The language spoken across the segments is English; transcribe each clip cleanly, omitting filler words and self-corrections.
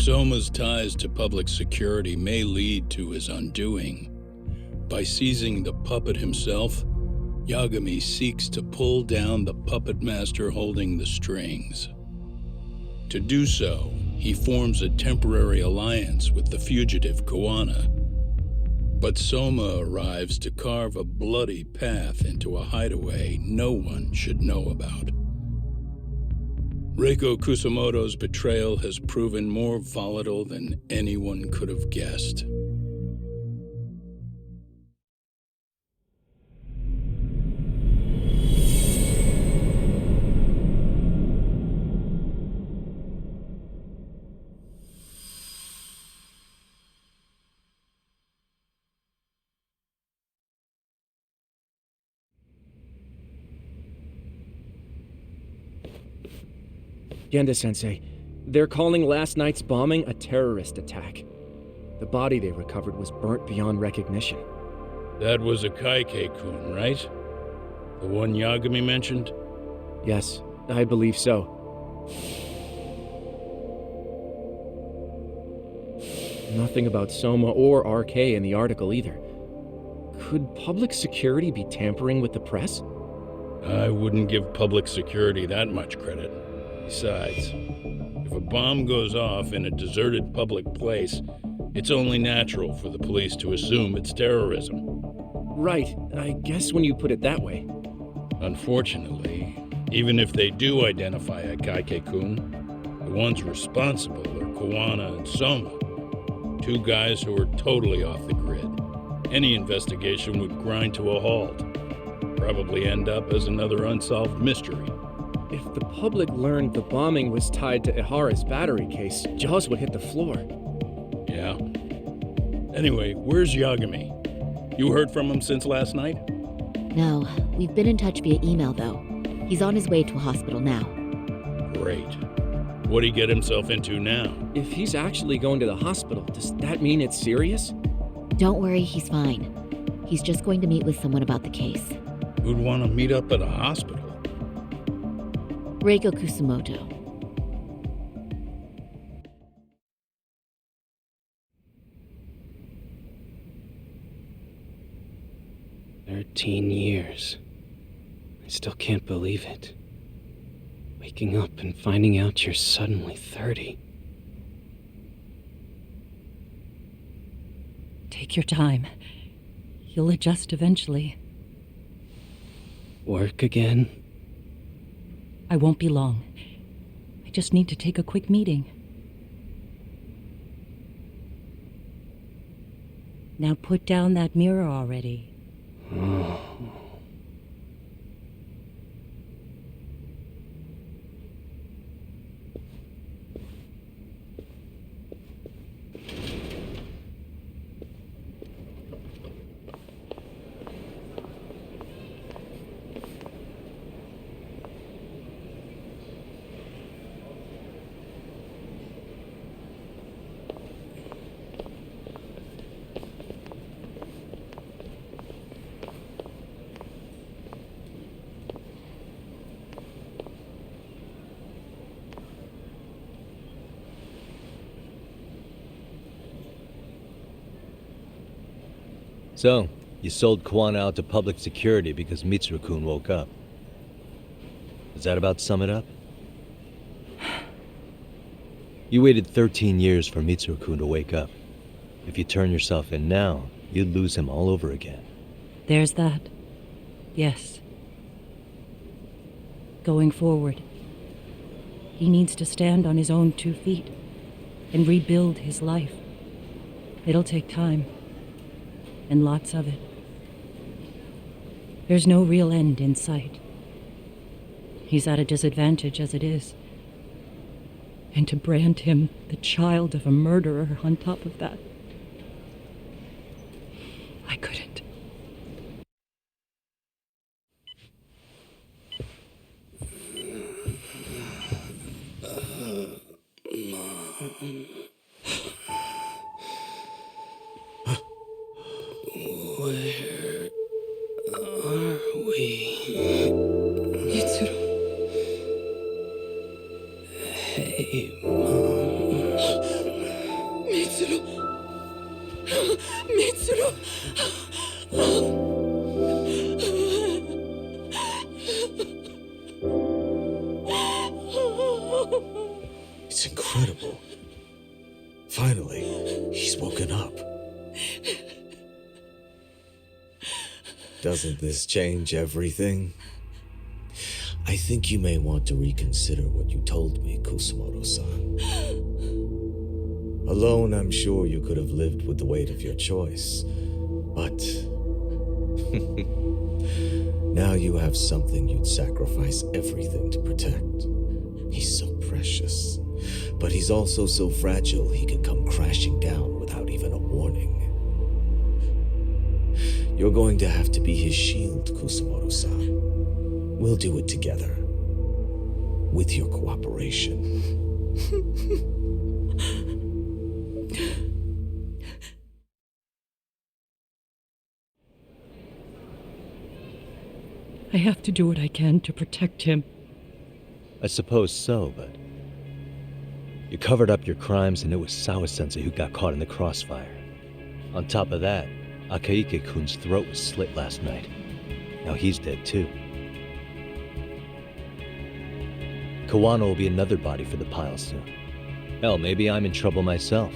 Soma's ties to public security may lead to his undoing. By seizing the puppet himself, Yagami seeks to pull down the puppet master holding the strings. To do so, he forms a temporary alliance with the fugitive Kuwana. But Soma arrives to carve a bloody path into a hideaway no one should know about. Reiko Kusamoto's betrayal has proven more volatile than anyone could have guessed. Genda-sensei, they're calling last night's bombing a terrorist attack. The body they recovered was burnt beyond recognition. That was a Kaike-kun, right? The one Yagami mentioned? Yes, I believe so. Nothing about Soma or RK in the article either. Could public security be tampering with the press? I wouldn't give public security that much credit. Besides, if a bomb goes off in a deserted public place, it's only natural for the police to assume it's terrorism. Right, I guess when you put it that way. Unfortunately, even if they do identify a Kaike-kun, the ones responsible are Kuwana and Soma, two guys who are totally off the grid. Any investigation would grind to a halt, probably end up as another unsolved mystery. If the public learned the bombing was tied to Ihara's battery case, jaws would hit the floor. Yeah. Anyway, where's Yagami? You heard from him since last night? No, we've been in touch via email though. He's on his way to a hospital now. Great. What'd he get himself into now? If he's actually going to the hospital, does that mean it's serious? Don't worry, he's fine. He's just going to meet with someone about the case. Who'd want to meet up at a hospital? Reiko Kusamoto. "13 years. I still can't believe it. Waking up and finding out you're suddenly 30. Take your time. You'll adjust eventually. Work again? I won't be long. I just need to take a quick meeting. Now put down that mirror already. Oh. So, you sold Kuwana out to public security because Mitsuru-kun woke up. Does that about sum it up? You waited 13 years for Mitsuru-kun to wake up. If you turn yourself in now, you'd lose him all over again. There's that. Yes. Going forward, he needs to stand on his own 2 feet and rebuild his life. It'll take time. And lots of it. There's no real end in sight. He's at a disadvantage as it is. And to brand him the child of a murderer on top of that, I couldn't. Where are we? Mitsuru. Hey, Mom. Mitsuru! It's incredible. Finally, he's woken up. Doesn't this change everything? I think you may want to reconsider what you told me, Kusumoto-san. Alone, I'm sure you could have lived with the weight of your choice, but now you have something you'd sacrifice everything to protect. He's so precious, but he's also so fragile he can come crashing down without even a warning. You're going to have to be his shield, Kusumoto-san. We'll do it together. With your cooperation. I have to do what I can to protect him. I suppose so, but... You covered up your crimes and it was Sawa-sensei who got caught in the crossfire. On top of that, Akaike-kun's throat was slit last night. Now he's dead too. Kawano will be another body for the pile soon. Hell, maybe I'm in trouble myself.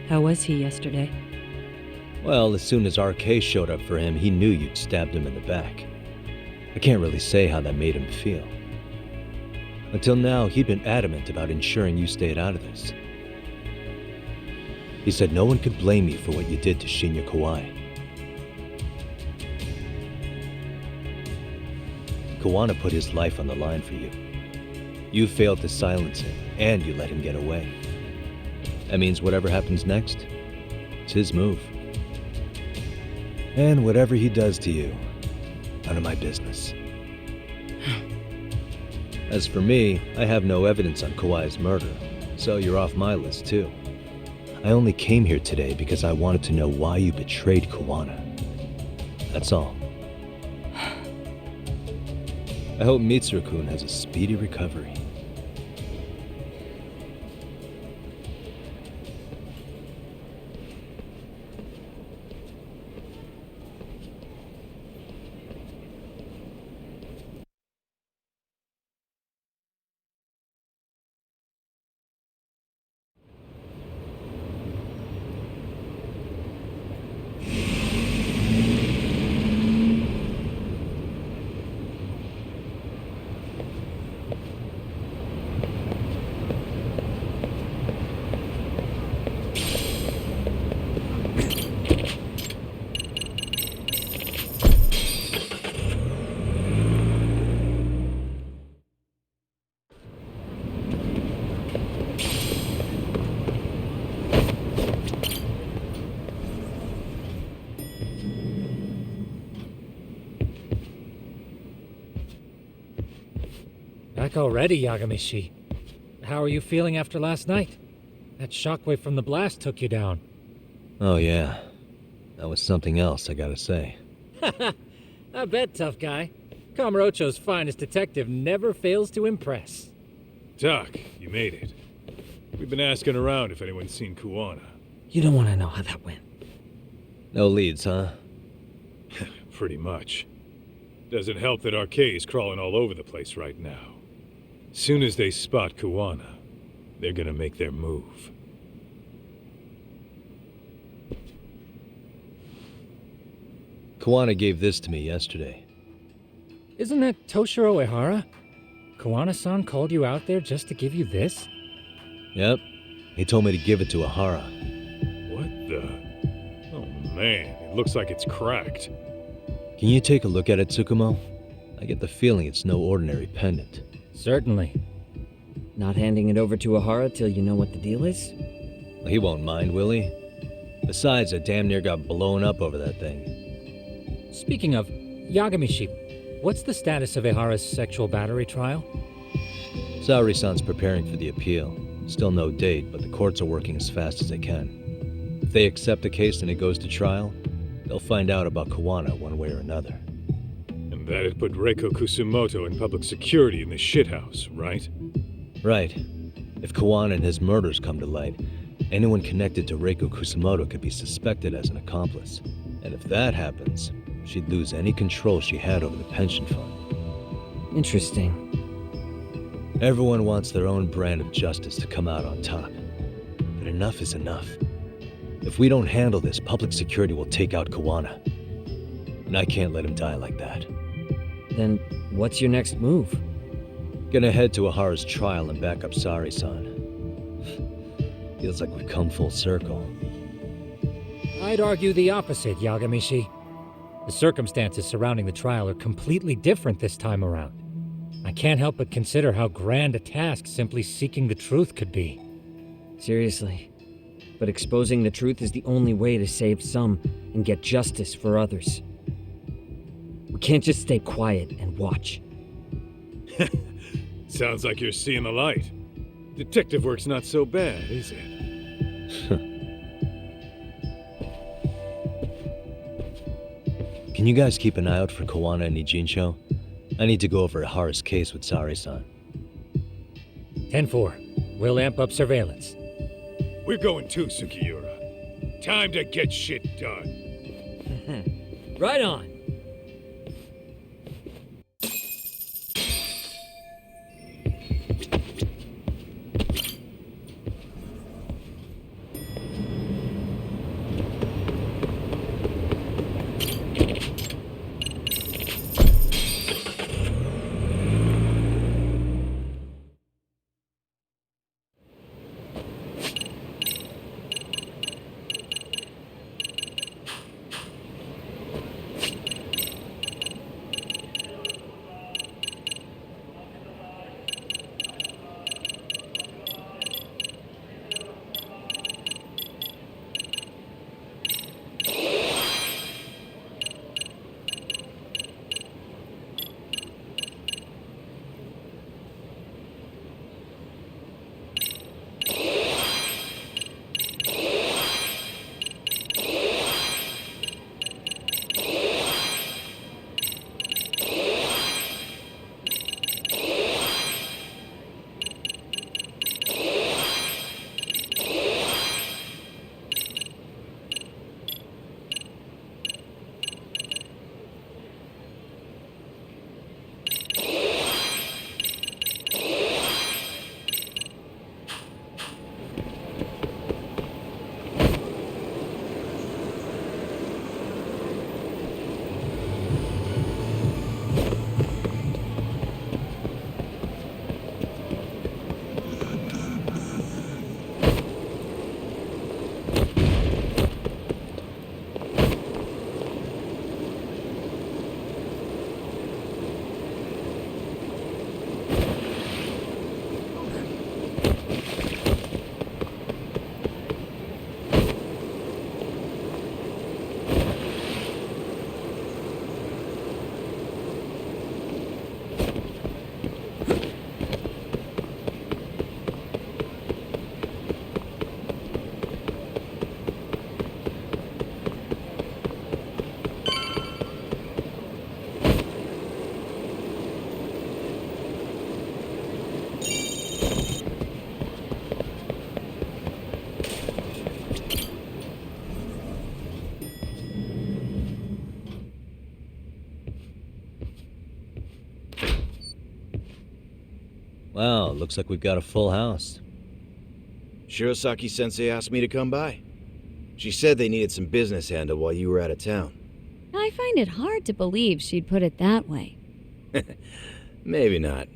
How was he yesterday? Well, as soon as RK showed up for him, he knew you'd stabbed him in the back. I can't really say how that made him feel. Until now, he'd been adamant about ensuring you stayed out of this. He said no one could blame you for what you did to Shinya Kawai. Kawana put his life on the line for you. You failed to silence him, and you let him get away. That means whatever happens next, it's his move. And whatever he does to you, none of my business. As for me, I have no evidence on Kawai's murder, so you're off my list too. I only came here today because I wanted to know why you betrayed Kawana. That's all. I hope Mitsuru-kun has a speedy recovery. Back already, Yagamishi. How are you feeling after last night? That shockwave from the blast took you down. Oh yeah, that was something else, I gotta say. I bet, tough guy. Kamurocho's finest detective never fails to impress. Doc, you made it. We've been asking around if anyone's seen Kuwana. You don't want to know how that went. No leads, huh? Pretty much. Doesn't help that RK is crawling all over the place right now. Soon as they spot Kuwana, they're gonna make their move. Kawana gave this to me yesterday. Isn't that Toshiro Ehara? Kawana-san called you out there just to give you this? Yep. He told me to give it to Ehara. What the? Oh man, it looks like it's cracked. Can you take a look at it, Tsukumo? I get the feeling it's no ordinary pendant. Certainly. Not handing it over to Ehara till you know what the deal is? Well, he won't mind, will he? Besides, I damn near got blown up over that thing. Speaking of, Yagamishi, what's the status of Ehara's sexual battery trial? Saori-san's preparing for the appeal. Still no date, but the courts are working as fast as they can. If they accept the case and it goes to trial, they'll find out about Kawana one way or another. And that'd put Reiko Kusumoto in public security in the shithouse, right? Right. If Kawana and his murders come to light, Anyone connected to Reiko Kusamoto could be suspected as an accomplice. And if that happens, she'd lose any control she had over the pension fund. Interesting. Everyone wants their own brand of justice to come out on top. But enough is enough. If we don't handle this, public security will take out Kawana. And I can't let him die like that. Then what's your next move? Gonna head to Ahara's trial and back up Sari-san. Feels like we've come full circle. I'd argue the opposite, Yagamishi. The circumstances surrounding the trial are completely different this time around. I can't help but consider how grand a task simply seeking the truth could be. Seriously. But exposing the truth is the only way to save some and get justice for others. We can't just stay quiet and watch. Sounds like you're seeing the light. Detective work's not so bad, is it? Can you guys keep an eye out for Kawana and Nijincho? I need to go over Ahara's case with Sari-san. 10-4. We'll amp up surveillance. We're going too, Sukiura. Time to get shit done. Right on. Wow, looks like we've got a full house. Shirosaki-sensei asked me to come by. She said they needed some business handled while you were out of town. I find it hard to believe she'd put it that way. Maybe not.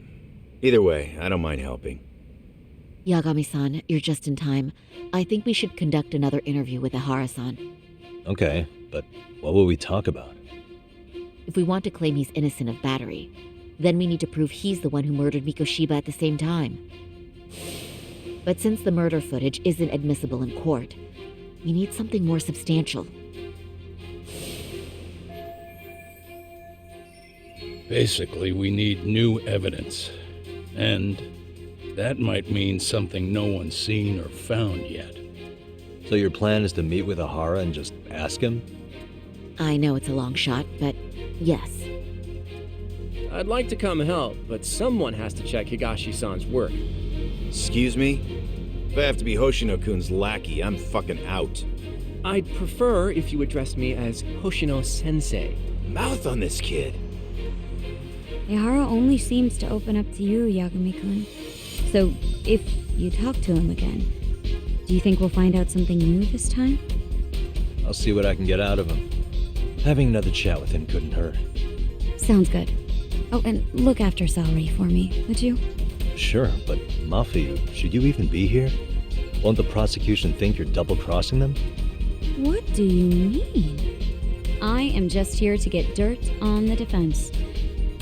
Either way, I don't mind helping. Yagami-san, you're just in time. I think we should conduct another interview with Ahara-san. Okay, but what will we talk about? If we want to claim he's innocent of battery, then we need to prove he's the one who murdered Mikoshiba at the same time. But since the murder footage isn't admissible in court, we need something more substantial. Basically, we need new evidence. And that might mean something no one's seen or found yet. So your plan is to meet with Ahara and just ask him? I know it's a long shot, but yes. I'd like to come help, but someone has to check Higashi-san's work. Excuse me? If I have to be Hoshino-kun's lackey, I'm fucking out. I'd prefer if you addressed me as Hoshino-sensei. Mouth on this kid. Ehara only seems to open up to you, Yagami-kun. So, if you talk to him again, do you think we'll find out something new this time? I'll see what I can get out of him. Having another chat with him couldn't hurt. Sounds good. Oh, and look after Saori for me, would you? Sure, but Mafi, should you even be here? Won't the prosecution think you're double-crossing them? What do you mean? I am just here to get dirt on the defense.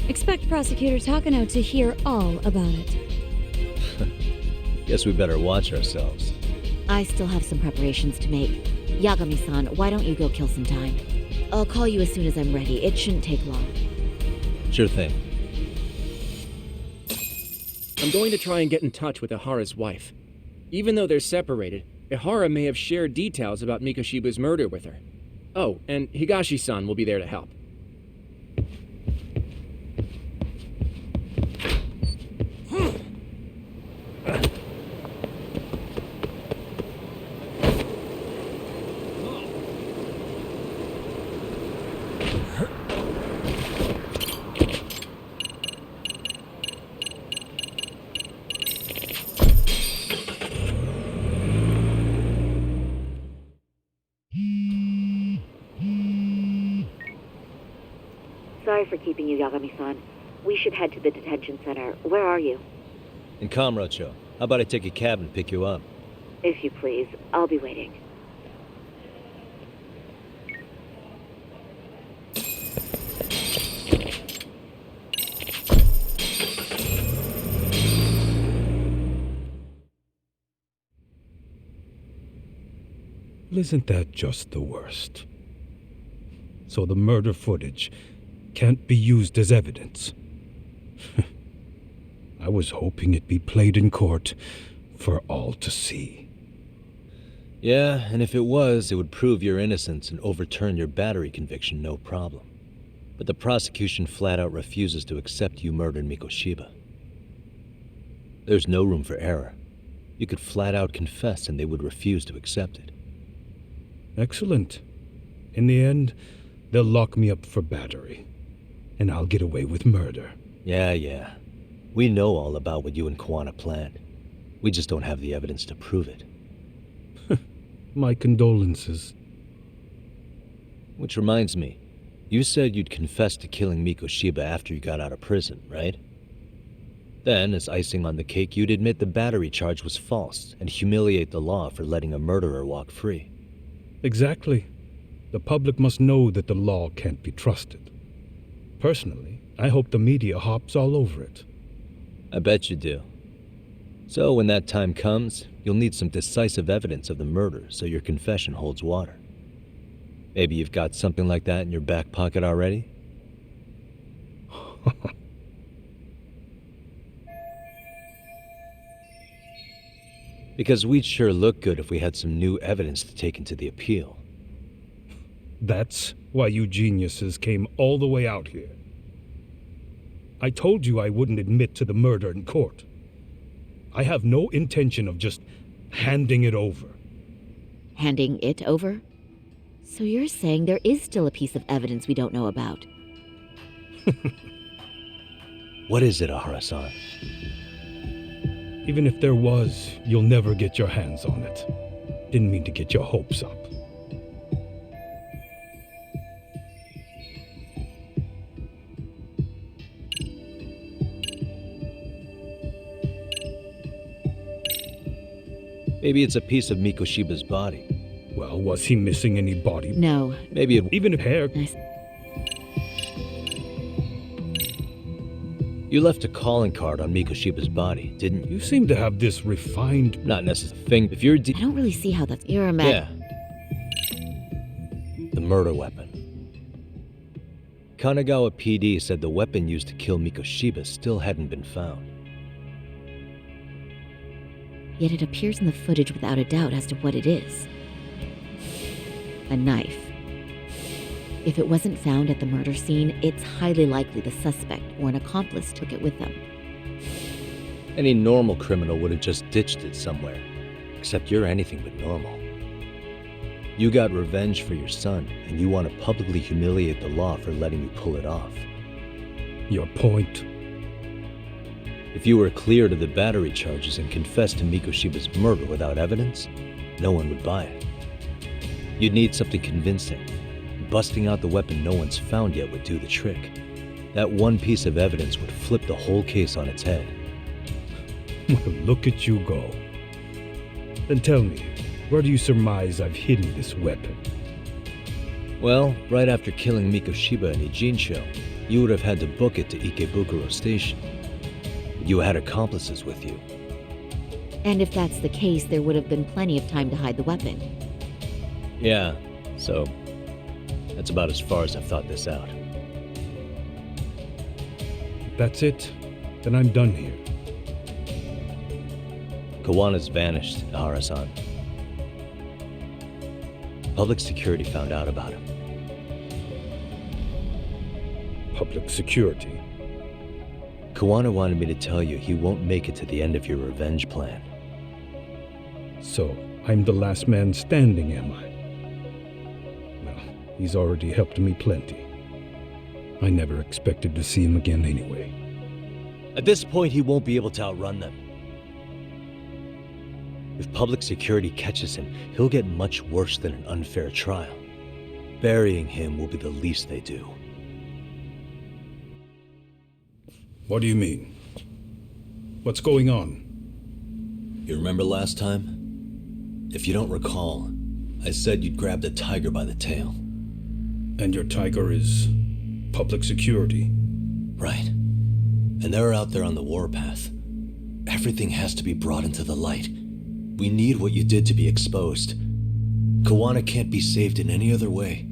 Expect Prosecutor Takano to hear all about it. Guess we better watch ourselves. I still have some preparations to make. Yagami-san, why don't you go kill some time? I'll call you as soon as I'm ready. It shouldn't take long. Sure thing. I'm going to try and get in touch with Ihara's wife. Even though they're separated, Ihara may have shared details about Mikoshiba's murder with her. Oh, and Higashi-san will be there to help. Sorry for keeping you, Yagami-san. We should head to the detention center. Where are you? In Kamurocho. How about I take a cab and pick you up? If you please. I'll be waiting. Isn't that just the worst? So the murder footage can't be used as evidence. I was hoping it'd be played in court for all to see. Yeah, and if it was, it would prove your innocence and overturn your battery conviction, no problem. But the prosecution flat out refuses to accept you murdered Mikoshiba. There's no room for error. You could flat out confess and they would refuse to accept it. Excellent. In the end, they'll lock me up for battery, and I'll get away with murder. Yeah. We know all about what you and Kuwana planned. We just don't have the evidence to prove it. My condolences. Which reminds me, you said you'd confess to killing Mikoshiba after you got out of prison, right? Then, as icing on the cake, you'd admit the battery charge was false and humiliate the law for letting a murderer walk free. Exactly. The public must know that the law can't be trusted. Personally, I hope the media hops all over it. I bet you do. So when that time comes, you'll need some decisive evidence of the murder so your confession holds water. Maybe you've got something like that in your back pocket already? Because we'd sure look good if we had some new evidence to take into the appeal. That's why you geniuses came all the way out here. I told you I wouldn't admit to the murder in court. I have no intention of just handing it over. Handing it over? So you're saying there is still a piece of evidence we don't know about? What is it, Ihara-san? Even if there was, you'll never get your hands on it. Didn't mean to get your hopes up. Maybe it's a piece of Mikoshiba's body. Well, was he missing any body? No. Maybe it... Even if hair... You left a calling card on Mikoshiba's body, didn't you? You seem to have this refined... Not necessarily thing. If you're... I don't really see how that's... You're a man. Yeah. The murder weapon. Kanagawa PD said the weapon used to kill Mikoshiba still hadn't been found. Yet it appears in the footage without a doubt as to what it is. A knife. If it wasn't found at the murder scene, it's highly likely the suspect or an accomplice took it with them. Any normal criminal would have just ditched it somewhere. except you're anything but normal. You got revenge for your son, and you want to publicly humiliate the law for letting you pull it off. Your point? If you were cleared of the battery charges and confessed to Mikoshiba's murder without evidence, no one would buy it. You'd need something convincing. Busting out the weapon no one's found yet would do the trick. That one piece of evidence would flip the whole case on its head. Well, look at you go. Then tell me, where do you surmise I've hidden this weapon? Well, right after killing Mikoshiba and Ijincho, you would have had to book it to Ikebukuro Station. You had accomplices with you. And if that's the case, there would have been plenty of time to hide the weapon. Yeah, so that's about as far as I've thought this out. That's it? Then I'm done here. Kawana's vanished, Ihara-san. Public security found out about him. Public security? Kawana wanted me to tell you he won't make it to the end of your revenge plan. So, I'm the last man standing, am I? Well, he's already helped me plenty. I never expected to see him again anyway. At this point, he won't be able to outrun them. If public security catches him, he'll get much worse than an unfair trial. Burying him will be the least they do. What do you mean? What's going on? You remember last time? If you don't recall, I said you'd grab the tiger by the tail. And your tiger is public security? Right. And they're out there on the warpath. Everything has to be brought into the light. We need what you did to be exposed. Kawana can't be saved in any other way.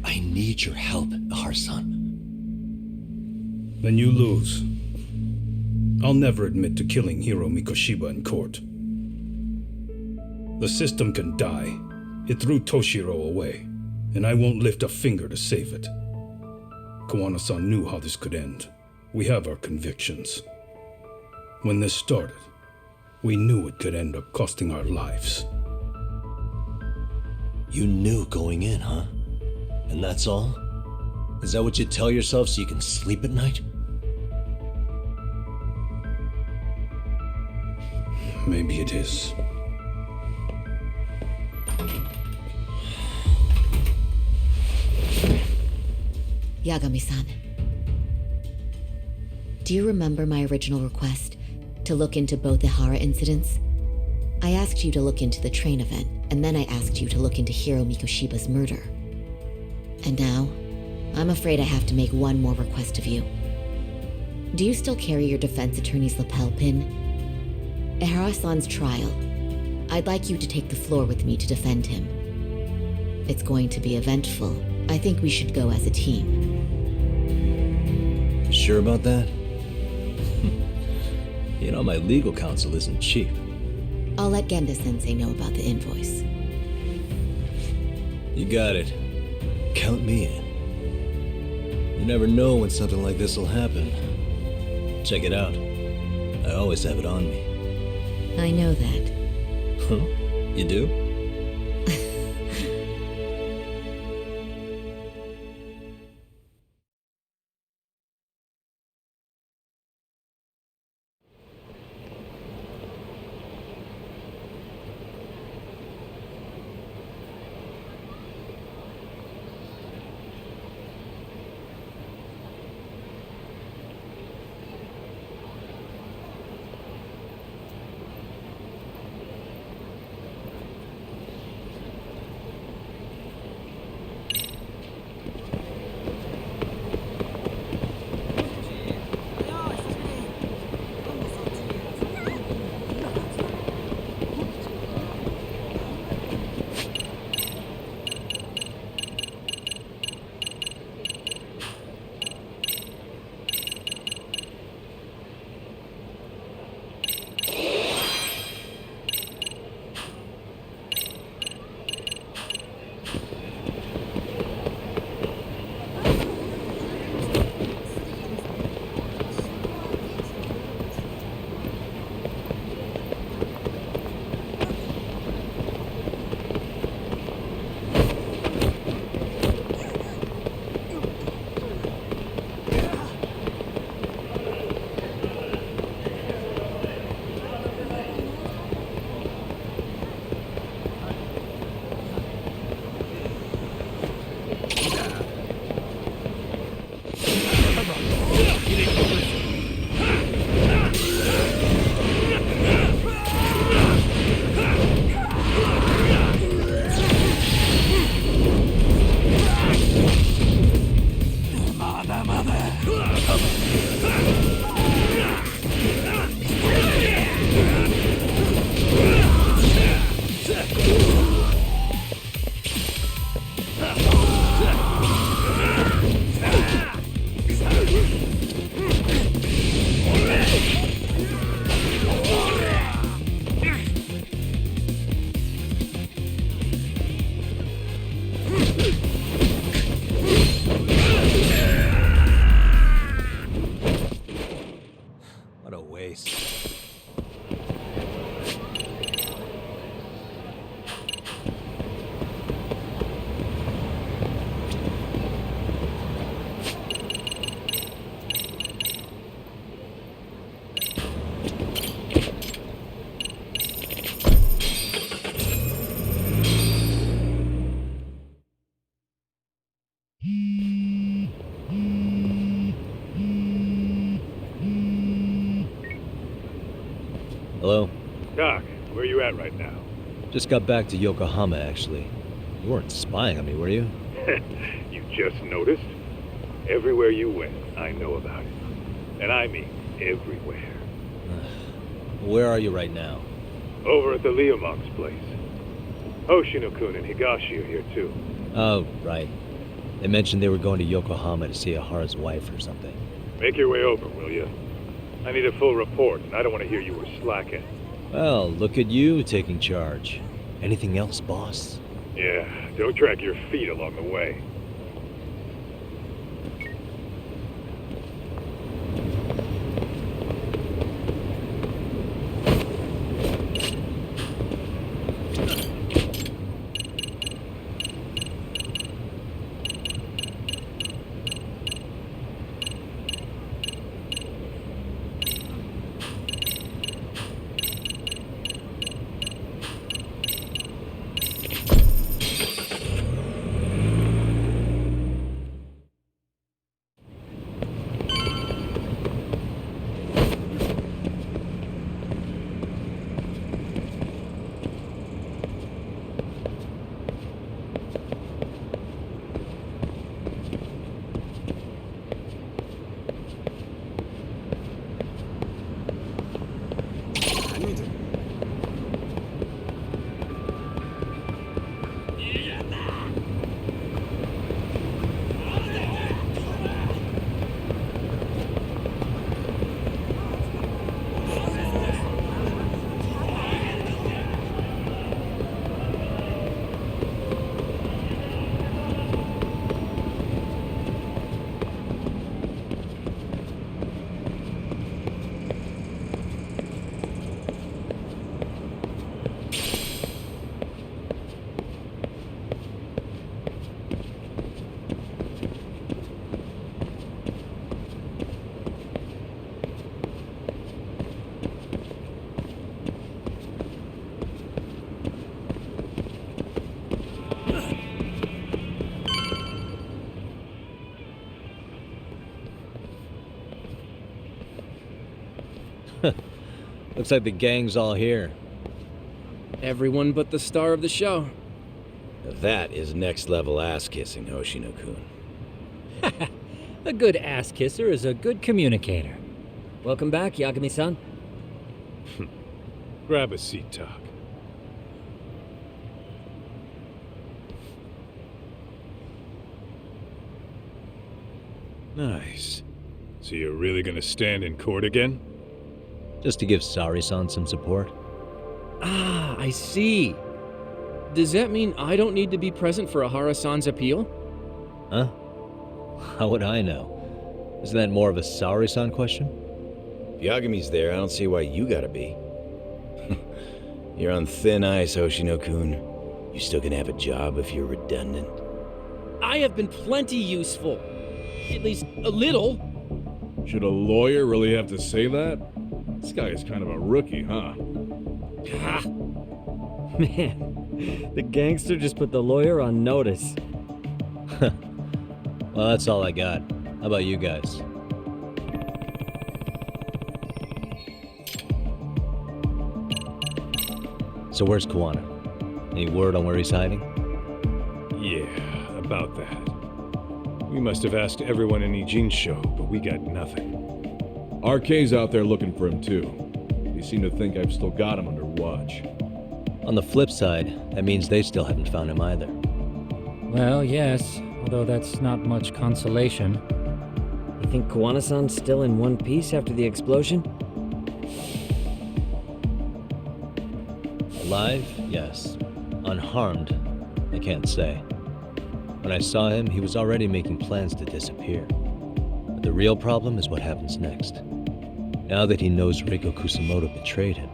I need your help, Ihara-san. Then you lose. I'll never admit to killing Hiro Mikoshiba in court. The system can die. It threw Toshiro away, and I won't lift a finger to save it. Kawana-san knew how this could end. We have our convictions. When this started, we knew it could end up costing our lives. You knew going in, huh? And that's all? Is that what you tell yourself so you can sleep at night? Maybe it is. Yagami-san. Do you remember my original request to look into both Ihara incidents? I asked you to look into the train event, and then I asked you to look into Hiro Mikoshiba's murder. And now, I'm afraid I have to make one more request of you. Do you still carry your defense attorney's lapel pin? Ihara-san's trial. I'd like you to take the floor with me to defend him. It's going to be eventful. I think we should go as a team. You sure about that? You know, my legal counsel isn't cheap. I'll let Genda-sensei know about the invoice. You got it. Count me in. You never know when something like this will happen. Check it out. I always have it on me. I know that. Huh? You do? What a waste. Hello? Doc, where you at right now? Just got back to Yokohama, actually. You weren't spying on me, were you? You just noticed? Everywhere you went, I know about it. And I mean everywhere. Where are you right now? Over at the Leomonk's place. Hoshino-kun and Higashi are here too. Oh, right. They mentioned they were going to Yokohama to see Ahara's wife or something. Make your way over, will you? I need a full report, and I don't want to hear you were slacking. Well, look at you taking charge. Anything else, boss? Yeah, don't drag your feet along the way. Looks like the gang's all here. Everyone but the star of the show. That is next level ass kissing, Hoshino-kun. A good ass kisser is a good communicator. Welcome back, Yagami-san. Grab a seat, Doc. Nice. So you're really gonna stand in court again? Just to give Sari-san some support. Ah, I see. Does that mean I don't need to be present for Ahara-san's appeal? Huh? How would I know? Isn't that more of a Sari-san question? If Yagami's there, I don't see why you gotta be. You're on thin ice, Hoshino-kun. You still gonna have a job if you're redundant. I have been plenty useful. At least a little. Should a lawyer really have to say that? This guy is kind of a rookie, huh? Man, the gangster just put the lawyer on notice. Well, that's all I got. How about you guys? So where's Kuwana? Any word on where he's hiding? Yeah, about that. We must have asked everyone in Ijincho, but we got nothing. RK's out there looking for him too. They seem to think I've still got him under watch. On the flip side, that means they still haven't found him either. Well, yes, although that's not much consolation. You think Kuwana-san's still in one piece after the explosion? Alive? Yes. Unharmed? I can't say. When I saw him, he was already making plans to disappear. But the real problem is what happens next. Now that he knows Reiko Kusamoto betrayed him,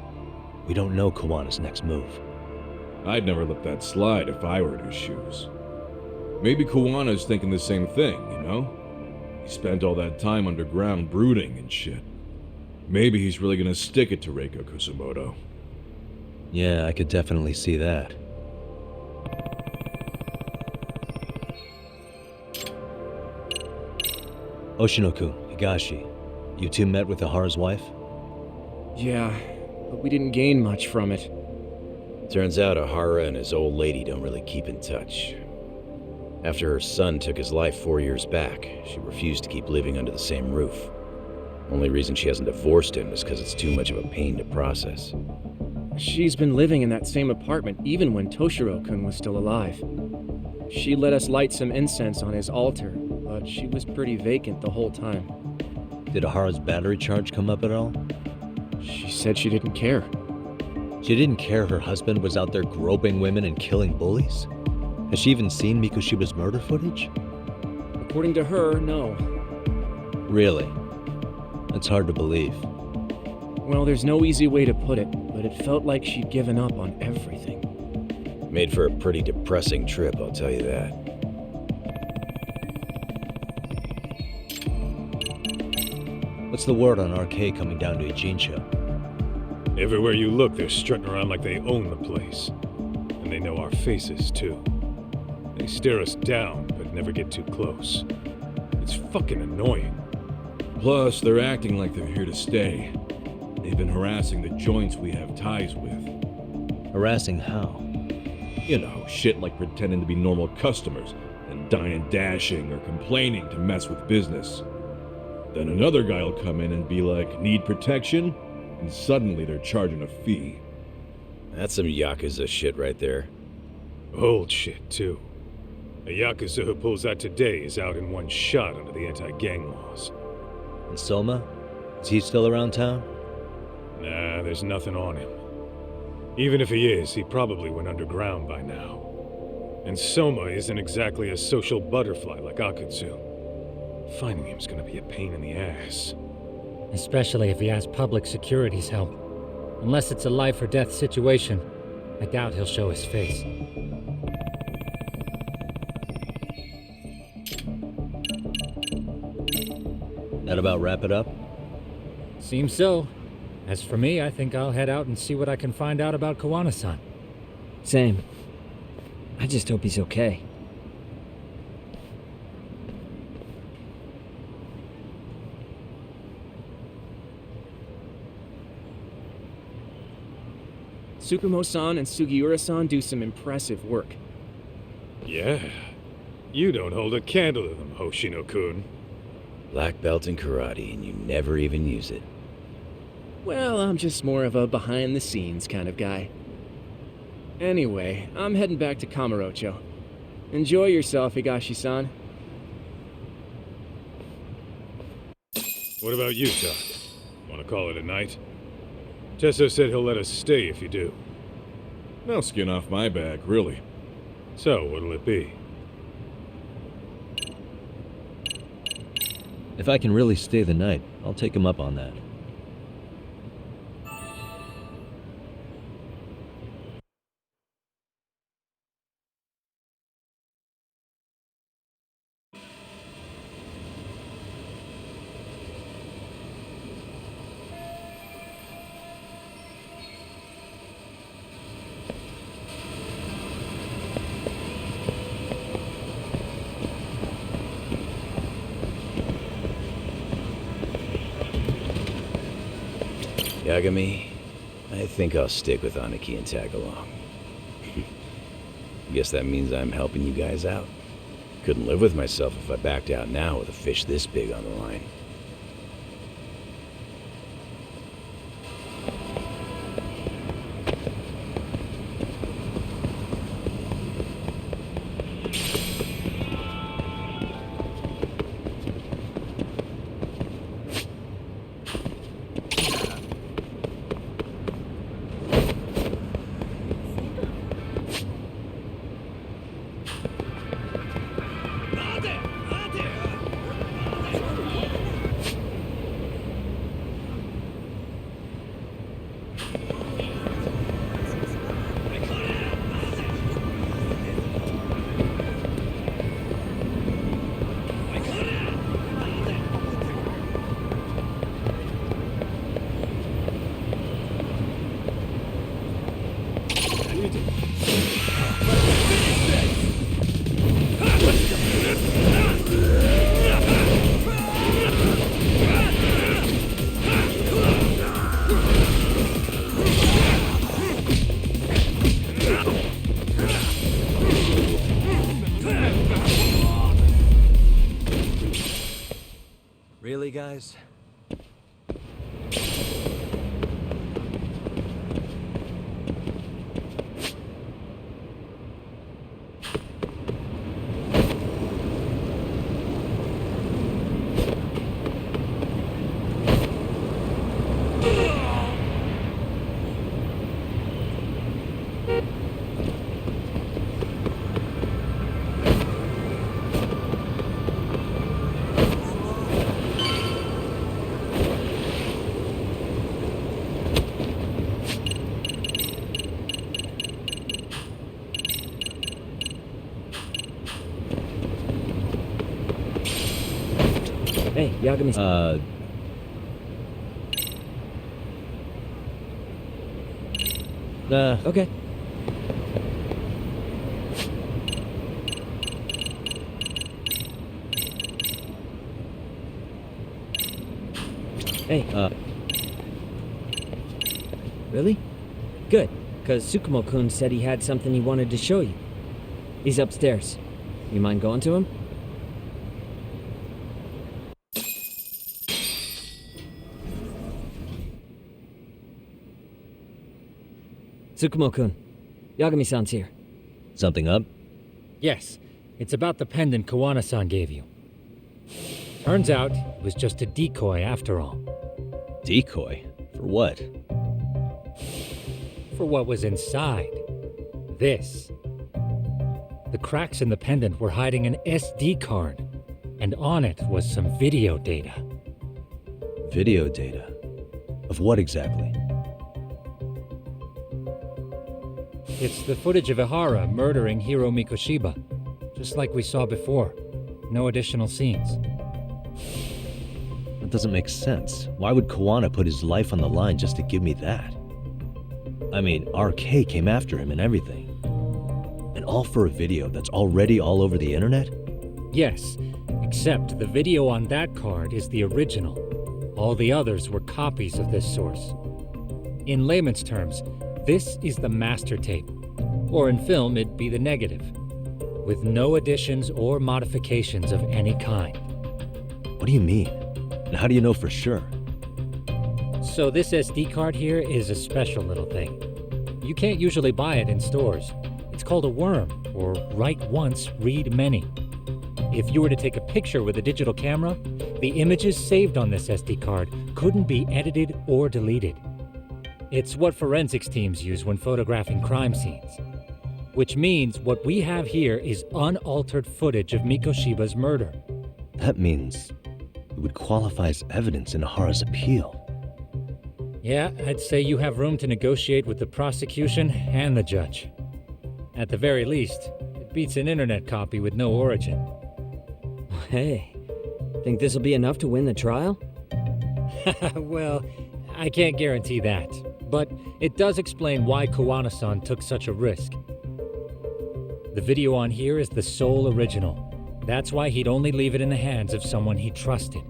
we don't know Kawana's next move. I'd never let that slide if I were in his shoes. Maybe Kawana's thinking the same thing, you know? He spent all that time underground brooding and shit. Maybe he's really gonna stick it to Reiko Kusamoto. Yeah, I could definitely see that. Oshino-kun, Higashi, you two met with Ihara's wife? Yeah, but we didn't gain much from it. Turns out Ihara and his old lady don't really keep in touch. After her son took his life 4 years back, she refused to keep living under the same roof. Only reason she hasn't divorced him is because it's too much of a pain to process. She's been living in that same apartment even when Toshiro-kun was still alive. She let us light some incense on his altar, but she was pretty vacant the whole time. Did Ihara's battery charge come up at all? She said she didn't care. She didn't care her husband was out there groping women and killing bullies? Has she even seen Mikoshiba's murder footage? According to her, no. Really? That's hard to believe. Well, there's no easy way to put it, but it felt like she'd given up on everything. Made for a pretty depressing trip, I'll tell you that. What's the word on RK coming down to Ijincho? Everywhere you look, they're strutting around like they own the place. And they know our faces, too. They stare us down, but never get too close. It's fucking annoying. Plus, they're acting like they're here to stay. They've been harassing the joints we have ties with. Harassing how? You know, shit like pretending to be normal customers and dine and dashing or complaining to mess with business. Then another guy will come in and be like, need protection? And suddenly they're charging a fee. That's some Yakuza shit right there. Old shit, too. A Yakuza who pulls that today is out in one shot under the anti-gang laws. And Soma? Is he still around town? Nah, there's nothing on him. Even if he is, he probably went underground by now. And Soma isn't exactly a social butterfly like Akutsu. Finding him's gonna be a pain in the ass. Especially if he has public security's help. Unless it's a life or death situation, I doubt he'll show his face. That about wrap it up? Seems so. As for me, I think I'll head out and see what I can find out about Kawana-san. Same. I just hope he's okay. Tsukumo-san and Sugiura-san do some impressive work. Yeah. You don't hold a candle to them, Hoshino-kun. Black belt in karate, and you never even use it. Well, I'm just more of a behind-the-scenes kind of guy. Anyway, I'm heading back to Kamurocho. Enjoy yourself, Higashi-san. What about you, Doc? Want to call it a night? Tesso said he'll let us stay if you do. No skin off my back, really. So, what'll it be? If I can really stay the night, I'll take him up on that. Yagami, I think I'll stick with Aniki and tag along. Guess that means I'm helping you guys out. Couldn't live with myself if I backed out now with a fish this big on the line. is. Hey, Yagami. Okay. Hey, Really? Good, because Tsukumo-kun said he had something he wanted to show you. He's upstairs. You mind going to him? Tsukumo-kun, Yagami-san's here. Something up? Yes, it's about the pendant Kawana-san gave you. Turns out it was just a decoy after all. Decoy? For what? For what was inside. This. The cracks in the pendant were hiding an SD card, and on it was some video data. Video data? Of what exactly? It's the footage of Ihara murdering Hiro Mikoshiba, just like we saw before. No additional scenes. That doesn't make sense. Why would Kawana put his life on the line just to give me that? I mean, RK came after him and everything. And all for a video that's already all over the internet? Yes, except the video on that card is the original. All the others were copies of this source. In layman's terms, this is the master tape, or in film it'd be the negative, with no additions or modifications of any kind. What do you mean? And how do you know for sure? So this SD card here is a special little thing. You can't usually buy it in stores. It's called a worm, or write once, read many. If you were to take a picture with a digital camera, the images saved on this SD card couldn't be edited or deleted. It's what forensics teams use when photographing crime scenes. Which means what we have here is unaltered footage of Mikoshiba's murder. That means it would qualify as evidence in Ihara's appeal. Yeah, I'd say you have room to negotiate with the prosecution and the judge. At the very least, it beats an internet copy with no origin. Hey, think this'll be enough to win the trial? Well, I can't guarantee that, but it does explain why Kawana-san took such a risk. The video on here is the sole original. That's why he'd only leave it in the hands of someone he trusted.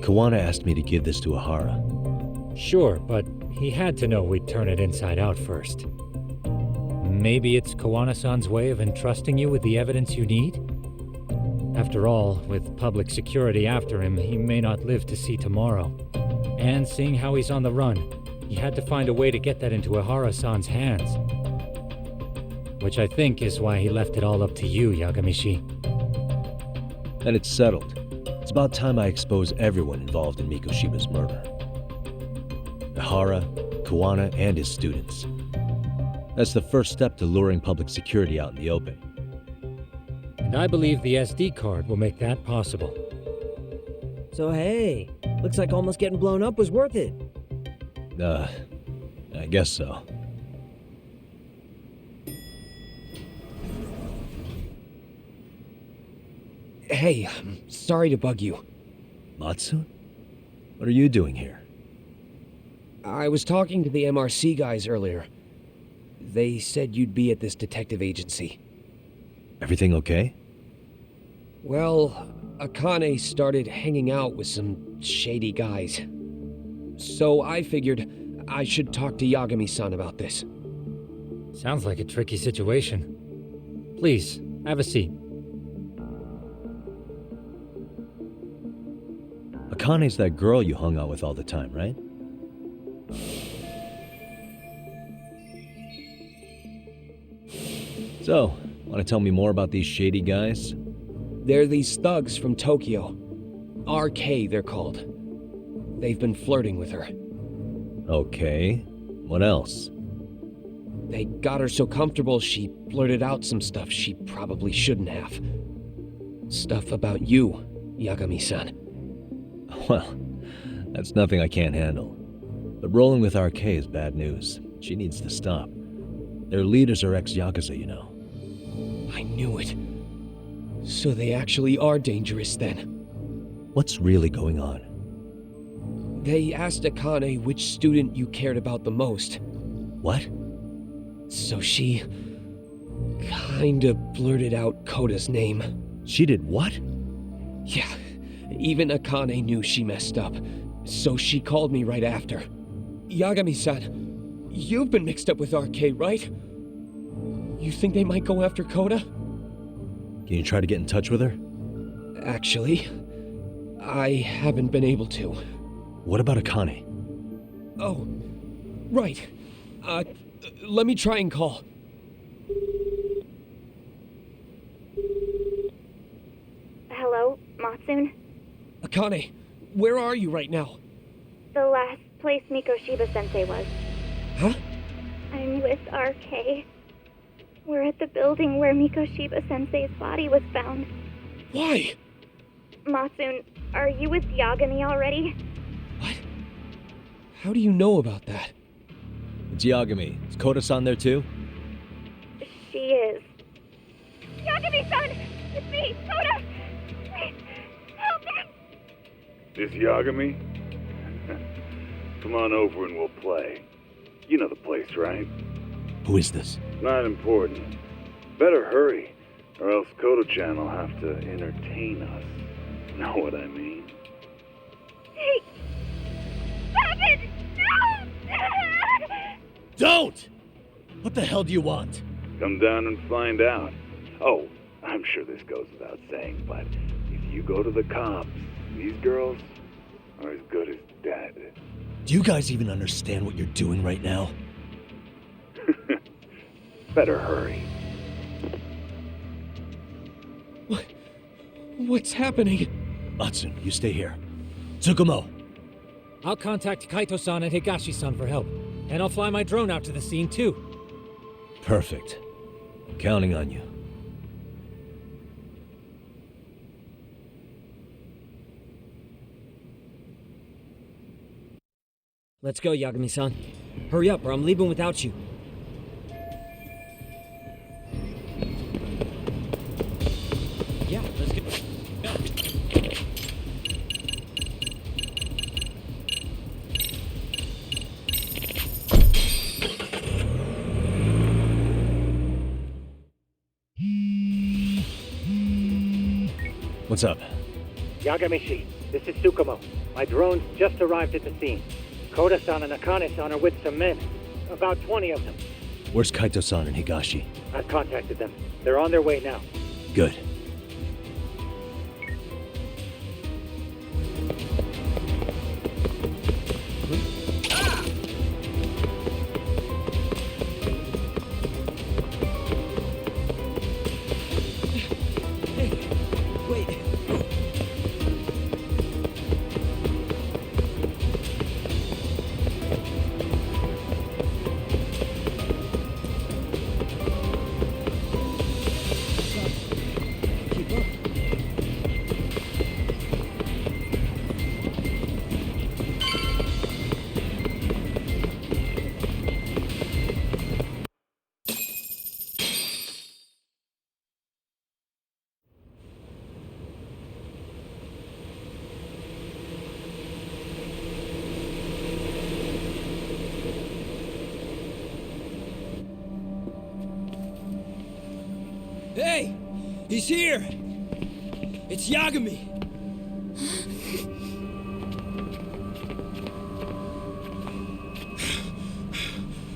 Kawana asked me to give this to Ihara. Sure, but he had to know we'd turn it inside out first. Maybe it's Kawana-san's way of entrusting you with the evidence you need? After all, with public security after him, he may not live to see tomorrow. And seeing how he's on the run, he had to find a way to get that into Ihara-san's hands. Which I think is why he left it all up to you, Yagamishi. Then it's settled. It's about time I expose everyone involved in Mikoshiba's murder. Ihara, Kawana, and his students. That's the first step to luring public security out in the open. And I believe the SD card will make that possible. So hey, looks like almost getting blown up was worth it. I guess so. Hey, I'm sorry to bug you. Matsu? What are you doing here? I was talking to the MRC guys earlier. They said you'd be at this detective agency. Everything okay? Well, Akane started hanging out with some shady guys. So I figured I should talk to Yagami-san about this. Sounds like a tricky situation. Please, have a seat. Akane's that girl you hung out with all the time, right? So, want to tell me more about these shady guys? They're these thugs from Tokyo. RK, they're called. They've been flirting with her. Okay. What else? They got her so comfortable she blurted out some stuff she probably shouldn't have. Stuff about you, Yagami-san. Well, that's nothing I can't handle. But rolling with RK is bad news. She needs to stop. Their leaders are ex-Yakuza, you know. I knew it. So they actually are dangerous then. What's really going on? They asked Akane which student you cared about the most. What? So she kinda blurted out Koda's name. She did what? Yeah, even Akane knew she messed up, so she called me right after. Yagami-san, you've been mixed up with RK, right? You think they might go after Koda? Can you try to get in touch with her? Actually, I haven't been able to. What about Akane? Oh, right. Let me try and call. Hello, Matsune? Akane, where are you right now? The last place Mikoshiba-sensei was. Huh? I'm with RK. We're at the building where Mikoshiba-sensei's body was found. Why? Matsune, are you with Yagami already? How do you know about that? It's Yagami. Is Koda-san there too? She is. Yagami-san! It's me, Koda! Please, help me! This Yagami? Come on over and we'll play. You know the place, right? Who is this? Not important. Better hurry, or else Kodo-chan will have to entertain us. Know what I mean? Hey! Stop it! No! Don't! What the hell do you want? Come down and find out. Oh, I'm sure this goes without saying, but if you go to the cops, these girls are as good as dead. Do you guys even understand what you're doing right now? Better hurry. What's happening? Matsune, you stay here. Tsukumo! I'll contact Kaito-san and Higashi-san for help. And I'll fly my drone out to the scene, too. Perfect. I'm counting on you. Let's go, Yagami-san. Hurry up, or I'm leaving without you. Yeah, let's go. What's up? Yagami-shi, this is Tsukumo. My drones just arrived at the scene. Koda-san and Akane-san are with some men. About 20 of them. Where's Kaito-san and Higashi? I've contacted them. They're on their way now. Good. Hey! He's here! It's Yagami!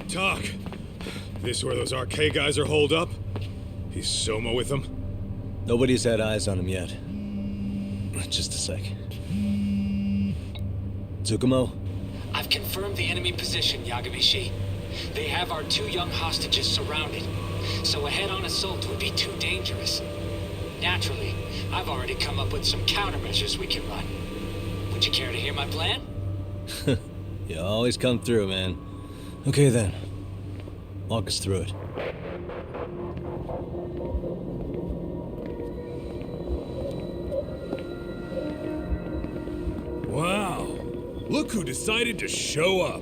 Talk. This where those RK guys are holed up? He's Soma with them? Nobody's had eyes on him yet. Just a sec. Tsukumo? I've confirmed the enemy position, Yagami-shi. They have our 2 young hostages surrounded, so a head-on assault would be too dangerous. Naturally, I've already come up with some countermeasures we can run. Would you care to hear my plan? You always come through, man. Okay then. Walk us through it. Wow. Look who decided to show up.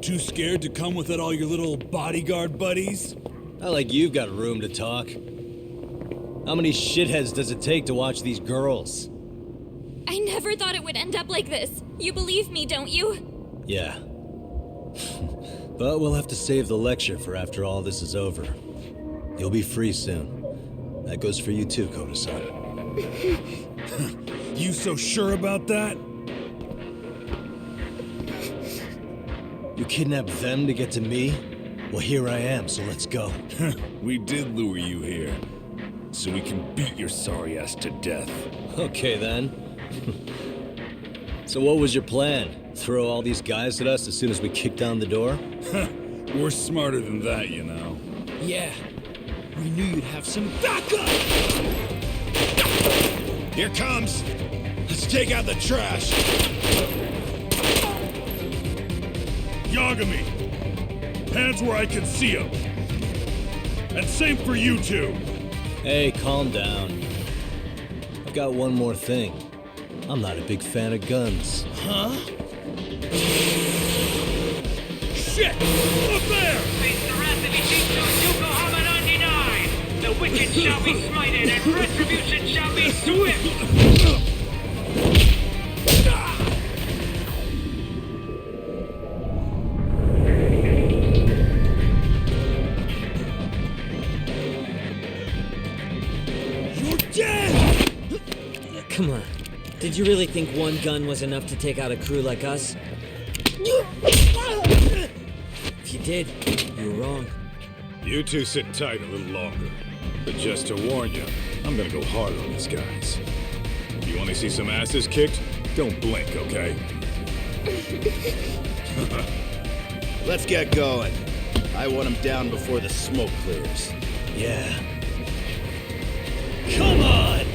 Too scared to come without all your little bodyguard buddies? Not like you've got room to talk. How many shitheads does it take to watch these girls? I never thought it would end up like this. You believe me, don't you? Yeah. But we'll have to save the lecture for after all this is over. You'll be free soon. That goes for you too, Koda-san. You so sure about that? You kidnapped them to get to me? Well, here I am, so let's go. We did lure you here, so we can beat your sorry ass to death. Okay, then. So what was your plan? Throw all these guys at us as soon as we kick down the door? We're smarter than that, you know. Yeah, we knew you'd have some backup! Here comes! Let's take out the trash! Yagami! Hands where I can see them! And same for you two! Hey, calm down. I've got one more thing. I'm not a big fan of guns. Huh? Shit! Up there! Face the wrath of Ishizu Yokohama 99! The wicked shall be smited and retribution shall be swift! Come on. Did you really think one gun was enough to take out a crew like us? If you did, you were wrong. You two sit tight a little longer. But just to warn you, I'm gonna go hard on these guys. If you want to see some asses kicked, don't blink, okay? Let's get going. I want him down before the smoke clears. Yeah. Come on!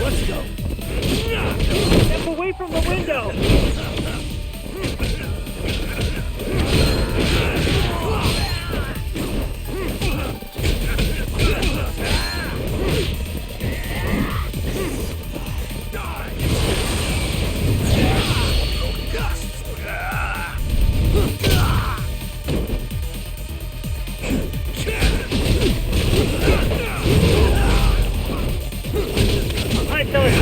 Let's go. Step away from the window. I tell it.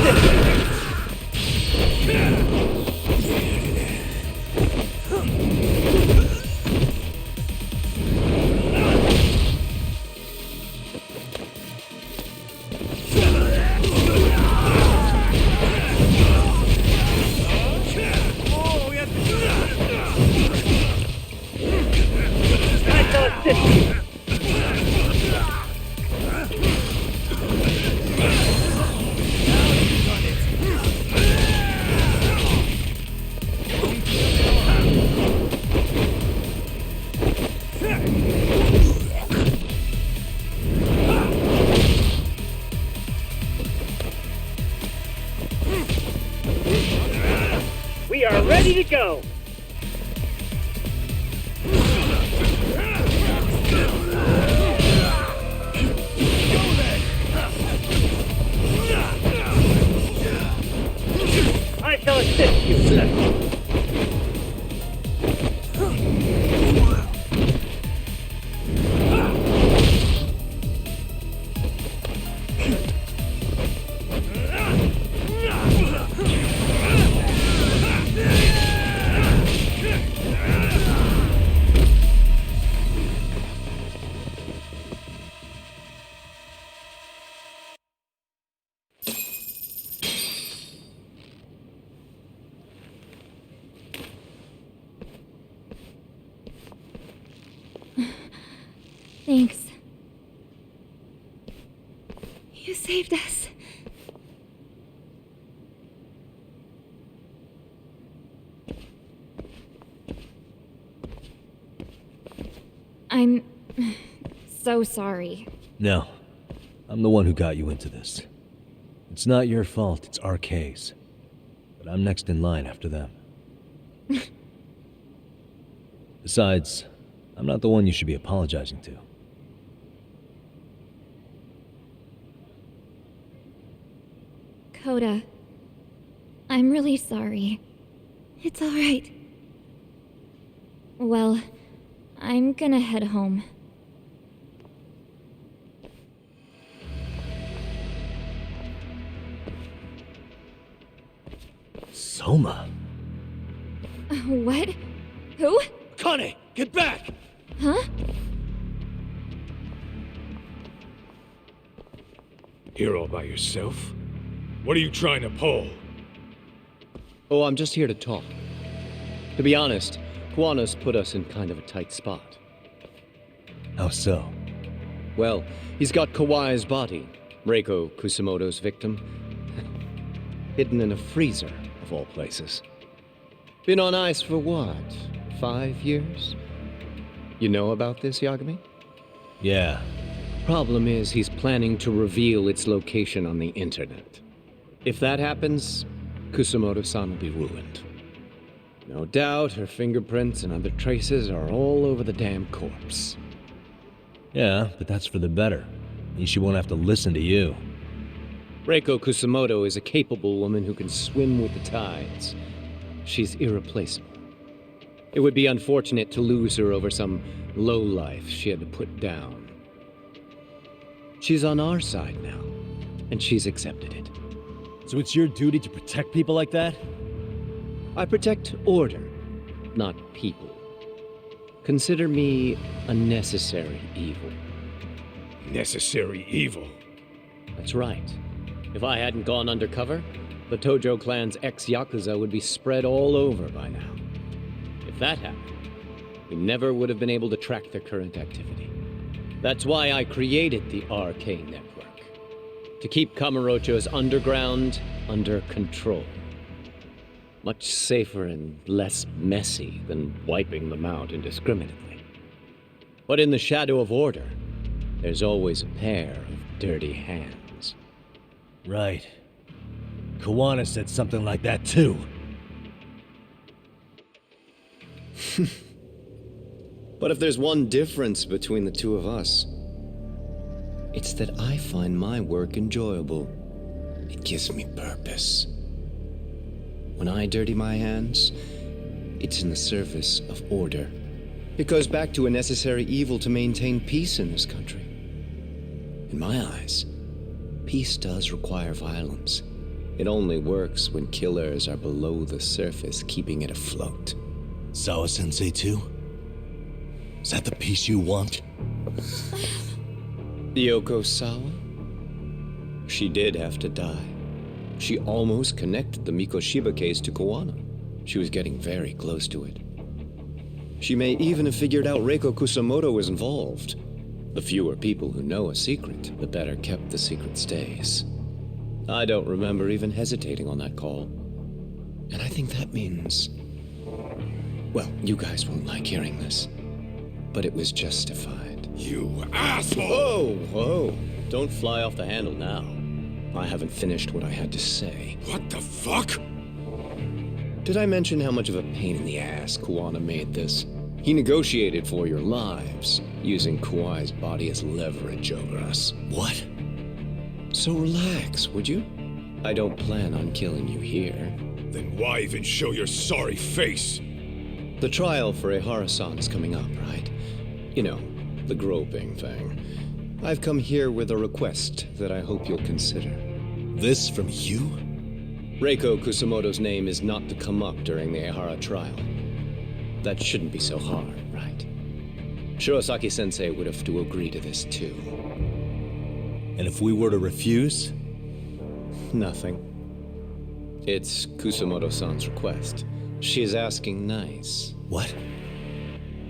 We are ready to go. I shall assist you, sir. Thanks. You saved us. I'm so sorry. No. I'm the one who got you into this. It's not your fault, it's RK's. But I'm next in line after them. Besides, I'm not the one you should be apologizing to. Coda, I'm really sorry. It's all right. Well, I'm gonna head home. Soma? What? Who? Kane, get back! Huh? Here all by yourself? What are you trying to pull? Oh, I'm just here to talk. To be honest, Kuwano's put us in kind of a tight spot. How so? Well, he's got Kawai's body, Reiko Kusamoto's victim, hidden in a freezer, of all places. Been on ice for what, 5 years? You know about this, Yagami? Yeah. Problem is, he's planning to reveal its location on the internet. If that happens, Kusamoto-san will be ruined. No doubt her fingerprints and other traces are all over the damn corpse. Yeah, but that's for the better. Means she won't have to listen to you. Reiko Kusamoto is a capable woman who can swim with the tides. She's irreplaceable. It would be unfortunate to lose her over some lowlife she had to put down. She's on our side now, and she's accepted it. So it's your duty to protect people like that? I protect order, not people. Consider me a necessary evil. Necessary evil? That's right. If I hadn't gone undercover, the Tojo clan's ex-Yakuza would be spread all over by now. If that happened, we never would have been able to track their current activity. That's why I created the RK Network. To keep Kamurocho's underground under control. Much safer and less messy than wiping them out indiscriminately. But in the shadow of order, there's always a pair of dirty hands. Right. Kuwana said something like that too. But if there's one difference between the two of us, it's that I find my work enjoyable. It gives me purpose. When I dirty my hands, it's in the service of order. It goes back to a necessary evil to maintain peace in this country. In my eyes, peace does require violence. It only works when killers are below the surface, keeping it afloat. Sawa-sensei too? Is that the peace you want? Yoko Sawa? She did have to die. She almost connected the Mikoshiba case to Kuwana. She was getting very close to it. She may even have figured out Reiko Kusamoto was involved. The fewer people who know a secret, the better kept the secret stays. I don't remember even hesitating on that call. And I think that means... Well, you guys won't like hearing this, but it was justified. You asshole! Whoa, whoa. Don't fly off the handle now. I haven't finished what I had to say. What the fuck? Did I mention how much of a pain in the ass Kuwana made this? He negotiated for your lives, using Kuai's body as leverage over us. What? So relax, would you? I don't plan on killing you here. Then why even show your sorry face? The trial for Ehara-san is coming up, right? You know, the groping thing. I've come here with a request that I hope you'll consider. This from you? Reiko Kusamoto's name is not to come up during the Ehara trial. That shouldn't be so hard, right? Shirosaki-sensei would have to agree to this too. And if we were to refuse? Nothing. It's Kusamoto-san's request. She is asking nice. What?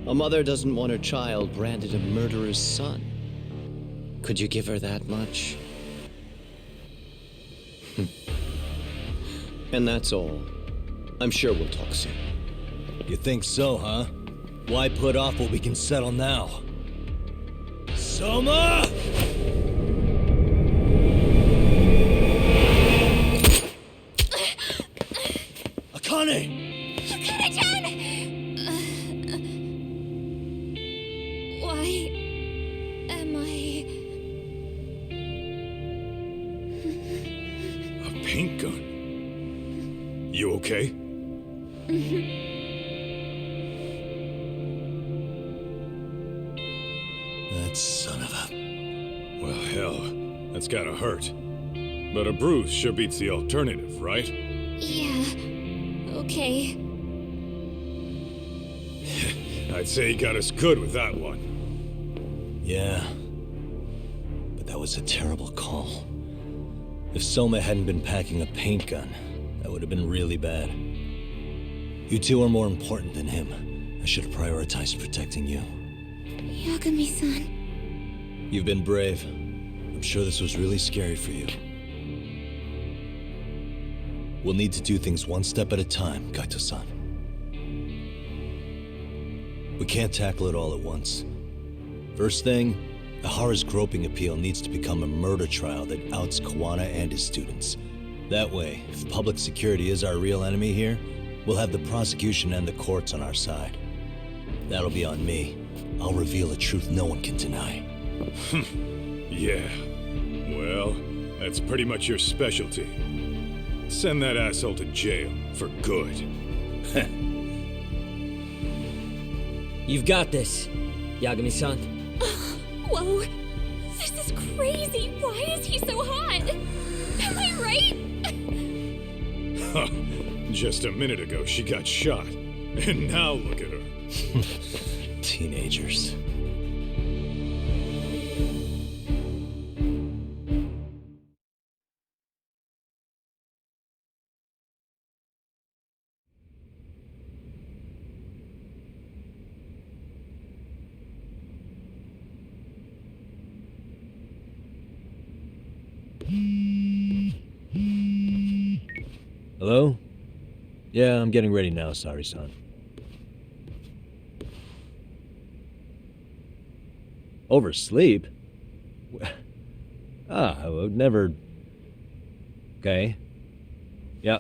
A mother doesn't want her child branded a murderer's son. Could you give her that much? And that's all. I'm sure we'll talk soon. You think so, huh? Why put off what we can settle now? Soma! Akane! Akane-chan! Why am I... A paint gun? You okay? That son of a... Well, hell, that's gotta hurt. But a bruise sure beats the alternative, right? Yeah. Okay. I'd say he got us good with that one. Yeah. But that was a terrible call. If Soma hadn't been packing a paint gun, that would have been really bad. You two are more important than him. I should have prioritized protecting you. Yagami-san. You've been brave. I'm sure this was really scary for you. We'll need to do things one step at a time, Kaito-san. We can't tackle it all at once. First thing, Ehara's groping appeal needs to become a murder trial that outs Kuwana and his students. That way, if public security is our real enemy here, we'll have the prosecution and the courts on our side. That'll be on me. I'll reveal a truth no one can deny. Yeah. Well, that's pretty much your specialty. Send that asshole to jail for good. You've got this, Yagami-san. Whoa. This is crazy. Why is he so hot? Am I right? Just a minute ago, she got shot. And now look at her. Teenagers. Hello? Yeah, I'm getting ready now, Sari-san. Oversleep? I would never... Okay. Yeah.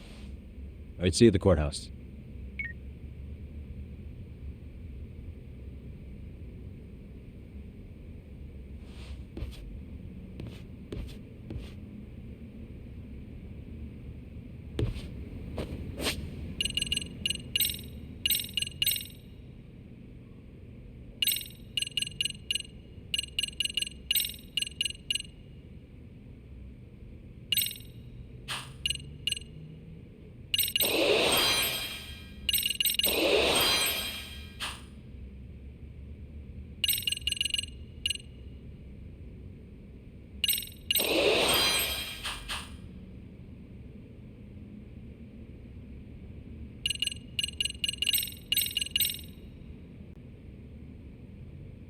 Alright, see you at the courthouse.